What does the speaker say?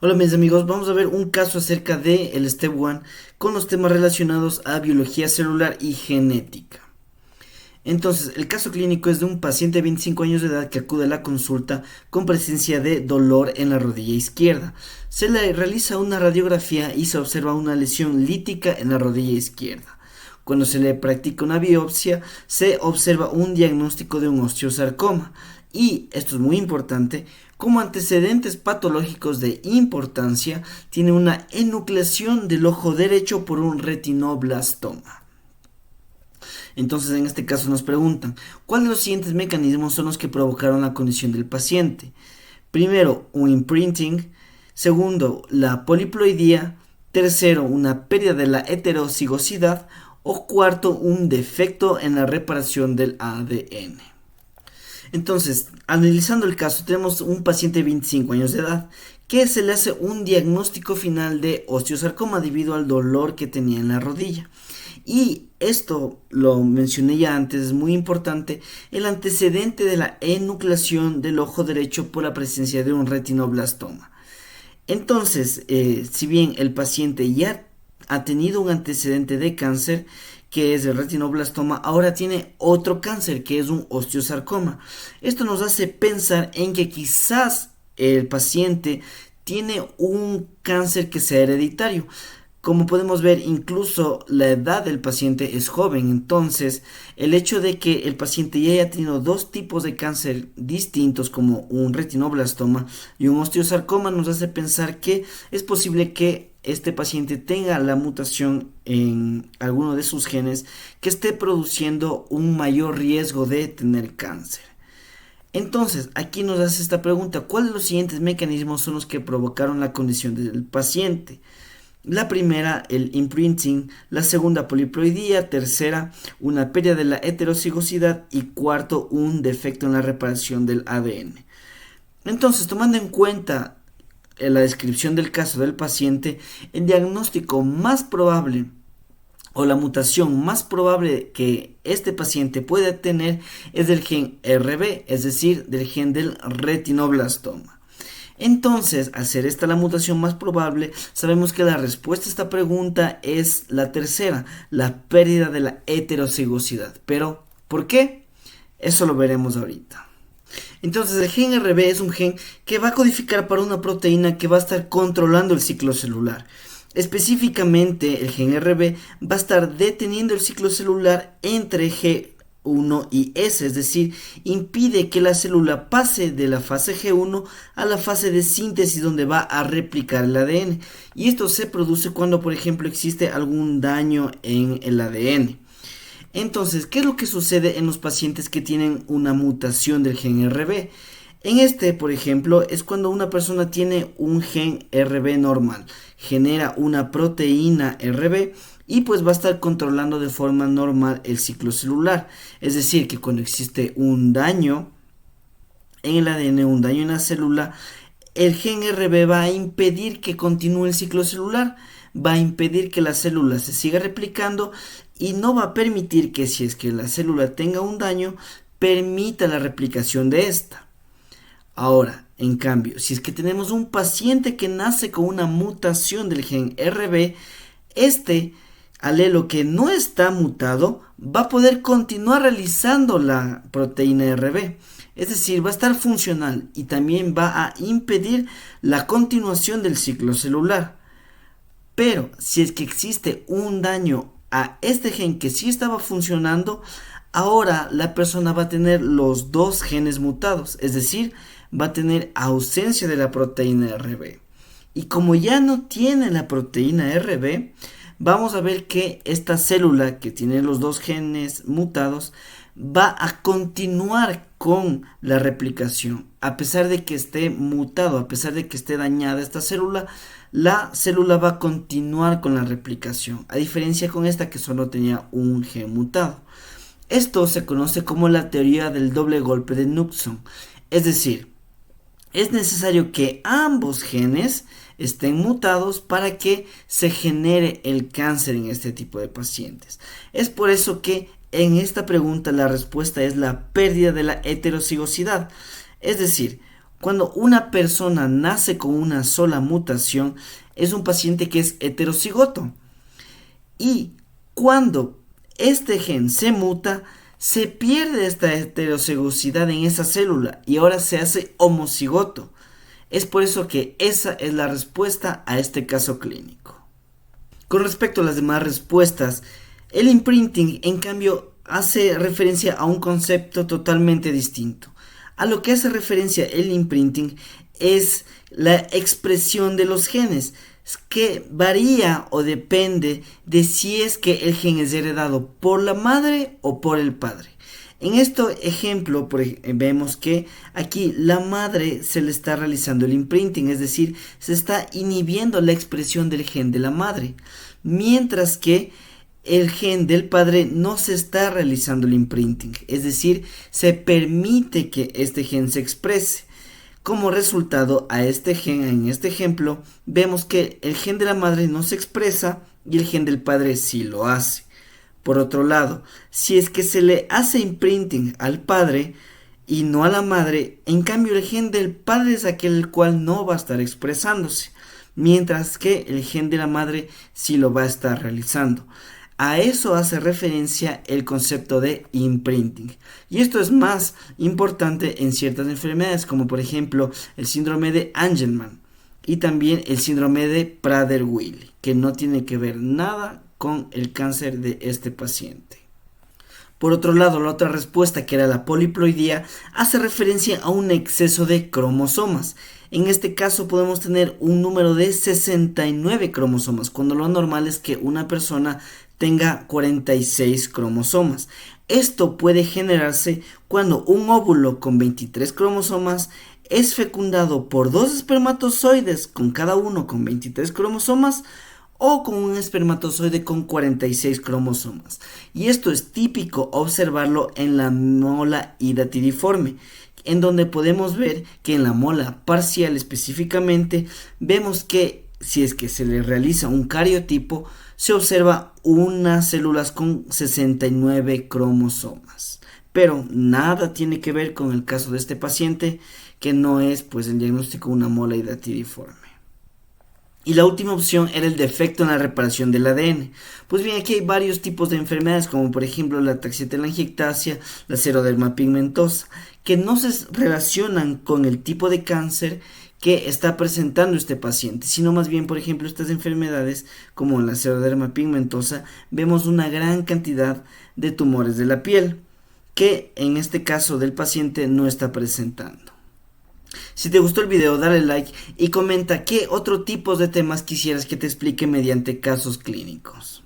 Hola mis amigos, vamos a ver un caso acerca de el Step 1 con los temas relacionados a biología celular y genética. Entonces, el caso clínico es de un paciente de 25 años de edad que acude a la consulta con presencia de dolor en la rodilla izquierda. Se le realiza una radiografía y se observa una lesión lítica en la rodilla izquierda. Cuando se le practica una biopsia, se observa un diagnóstico de un osteosarcoma. Y, esto es muy importante, como antecedentes patológicos de importancia, tiene una enucleación del ojo derecho por un retinoblastoma. Entonces, en este caso nos preguntan, ¿cuáles de los siguientes mecanismos son los que provocaron la condición del paciente? Primero, un imprinting. Segundo, la poliploidía. Tercero, una pérdida de la heterocigosidad. O cuarto, un defecto en la reparación del ADN. Entonces, analizando el caso, tenemos un paciente de 25 años de edad que se le hace un diagnóstico final de osteosarcoma debido al dolor que tenía en la rodilla. Y esto lo mencioné ya antes, es muy importante, el antecedente de la enucleación del ojo derecho por la presencia de un retinoblastoma. Entonces, si bien el paciente ya ha tenido un antecedente de cáncer, que es el retinoblastoma, ahora tiene otro cáncer, que es un osteosarcoma. Esto nos hace pensar en que quizás el paciente tiene un cáncer que sea hereditario. Como podemos ver, incluso la edad del paciente es joven, entonces el hecho de que el paciente ya haya tenido dos tipos de cáncer distintos como un retinoblastoma y un osteosarcoma nos hace pensar que es posible que este paciente tenga la mutación en alguno de sus genes que esté produciendo un mayor riesgo de tener cáncer. Entonces, aquí nos hace esta pregunta, ¿cuáles de los siguientes mecanismos son los que provocaron la condición del paciente? La primera, el imprinting, la segunda, poliploidía, tercera, una pérdida de la heterocigosidad y cuarto, un defecto en la reparación del ADN. Entonces, tomando en cuenta la descripción del caso del paciente, el diagnóstico más probable o la mutación más probable que este paciente pueda tener es del gen RB, es decir, del gen del retinoblastoma. Entonces, al ser esta la mutación más probable, sabemos que la respuesta a esta pregunta es la tercera, la pérdida de la heterocigosidad. Pero, ¿por qué? Eso lo veremos ahorita. Entonces, el gen RB es un gen que va a codificar para una proteína que va a estar controlando el ciclo celular. Específicamente, el gen RB va a estar deteniendo el ciclo celular entre G1 y S, es decir, impide que la célula pase de la fase G1 a la fase de síntesis donde va a replicar el ADN. Y esto se produce cuando, por ejemplo, existe algún daño en el ADN. Entonces, ¿qué es lo que sucede en los pacientes que tienen una mutación del gen RB? En este, por ejemplo, es cuando una persona tiene un gen RB normal, genera una proteína RB y pues va a estar controlando de forma normal el ciclo celular. Es decir, que cuando existe un daño en el ADN, un daño en la célula, el gen RB va a impedir que continúe el ciclo celular, va a impedir que la célula se siga replicando y no va a permitir que si es que la célula tenga un daño, permita la replicación de esta. Ahora, en cambio, si es que tenemos un paciente que nace con una mutación del gen RB, este alelo que no está mutado va a poder continuar realizando la proteína RB. Es decir, va a estar funcional y también va a impedir la continuación del ciclo celular. Pero si es que existe un daño a este gen que sí estaba funcionando, ahora la persona va a tener los dos genes mutados, es decir, va a tener ausencia de la proteína RB. Y como ya no tiene la proteína RB, vamos a ver que esta célula que tiene los dos genes mutados va a continuar con la replicación. A pesar de que esté mutado, a pesar de que esté dañada esta célula, la célula va a continuar con la replicación, a diferencia con esta que solo tenía un gen mutado. Esto se conoce como la teoría del doble golpe de Knudsen, es decir, es necesario que ambos genes estén mutados para que se genere el cáncer en este tipo de pacientes. Es por eso que en esta pregunta la respuesta es la pérdida de la heterocigosidad. Es decir, Cuando una persona nace con una sola mutación, es un paciente que es heterocigoto. Y cuando este gen se muta, se pierde esta heterocigosidad en esa célula y ahora se hace homocigoto. Es por eso que esa es la respuesta a este caso clínico. Con respecto a las demás respuestas, el imprinting, en cambio, hace referencia a un concepto totalmente distinto. A lo que hace referencia el imprinting es la expresión de los genes, que varía o depende de si es que el gen es heredado por la madre o por el padre. En este ejemplo vemos que aquí la madre se le está realizando el imprinting, es decir, se está inhibiendo la expresión del gen de la madre, mientras que el gen del padre no se está realizando el imprinting, es decir, se permite que este gen se exprese. Como resultado a este gen, en este ejemplo, vemos que el gen de la madre no se expresa y el gen del padre sí lo hace. Por otro lado, si es que se le hace imprinting al padre y no a la madre, en cambio el gen del padre es aquel el cual no va a estar expresándose, mientras que el gen de la madre sí lo va a estar realizando. A eso hace referencia el concepto de imprinting. Y esto es más importante en ciertas enfermedades, como por ejemplo el síndrome de Angelman y también el síndrome de Prader-Willi, que no tiene que ver nada con el cáncer de este paciente. Por otro lado, la otra respuesta, que era la poliploidía, hace referencia a un exceso de cromosomas. En este caso podemos tener un número de 69 cromosomas, cuando lo normal es que una persona tenga 46 cromosomas. Esto puede generarse cuando un óvulo con 23 cromosomas es fecundado por dos espermatozoides con cada uno con 23 cromosomas o con un espermatozoide con 46 cromosomas. Y esto es típico observarlo en la mola hidatidiforme, en donde podemos ver que en la mola parcial específicamente vemos que si es que se le realiza un cariotipo, se observa unas células con 69 cromosomas. Pero nada tiene que ver con el caso de este paciente, que no es pues el diagnóstico de una mola hidatidiforme. Y la última opción era el defecto en la reparación del ADN. Pues bien, aquí hay varios tipos de enfermedades, como por ejemplo la ataxia-telangiectasia, la xeroderma pigmentosa, que no se relacionan con el tipo de cáncer que está presentando este paciente, sino más bien, por ejemplo, estas enfermedades como la xeroderma pigmentosa, vemos una gran cantidad de tumores de la piel, que en este caso del paciente no está presentando. Si te gustó el video, dale like y comenta qué otro tipo de temas quisieras que te explique mediante casos clínicos.